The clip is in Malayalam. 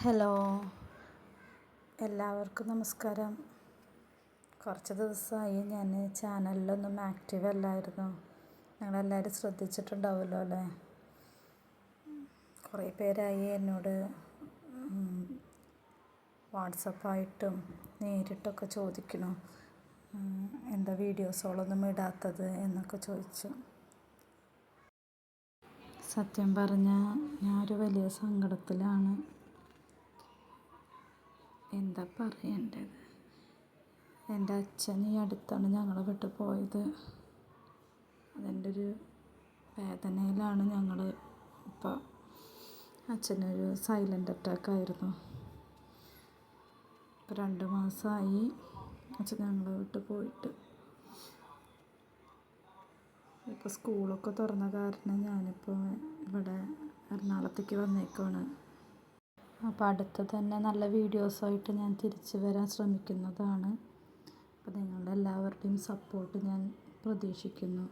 ഹലോ, എല്ലാവർക്കും നമസ്കാരം. കുറച്ച് ദിവസമായി ഞാൻ ചാനലിലൊന്നും ആക്റ്റീവ് അല്ലായിരുന്നു. നിങ്ങളെല്ലാവരും ശ്രദ്ധിച്ചിട്ടുണ്ടാവുമല്ലോ അല്ലേ? കുറേ പേരായി എന്നോട് വാട്സപ്പായിട്ടും നേരിട്ടൊക്കെ ചോദിക്കണു, എന്താ വീഡിയോസുകളൊന്നും ഇടാത്തത് എന്നൊക്കെ ചോദിച്ചു. സത്യം പറഞ്ഞാൽ ഞാനൊരു വലിയ സങ്കടത്തിലാണ്. എന്താ പറയേണ്ടത്? എൻ്റെ അച്ഛൻ ഈ അടുത്താണ് ഞങ്ങളെ വിട്ട് പോയത്. അതിൻ്റെ ഒരു വേദനയിലാണ് ഞങ്ങൾ ഇപ്പോൾ. അച്ഛനൊരു സൈലൻ്റ് അറ്റാക്കായിരുന്നു. ഇപ്പോൾ 2 മാസമായി അച്ഛൻ ഞങ്ങളെ വിട്ട് പോയിട്ട്. ഇപ്പോൾ സ്കൂളൊക്കെ തുറന്ന കാരണം ഞാനിപ്പോൾ ഇവിടെ എറണാകുളത്തേക്ക് വന്നേക്കുവാണ്. അപ്പോൾ അടുത്ത് തന്നെ നല്ല വീഡിയോസായിട്ട് ഞാൻ തിരിച്ചു വരാൻ ശ്രമിക്കുന്നതാണ്. അപ്പോൾ നിങ്ങളുടെ എല്ലാവരുടെയും സപ്പോർട്ട് ഞാൻ പ്രതീക്ഷിക്കുന്നു.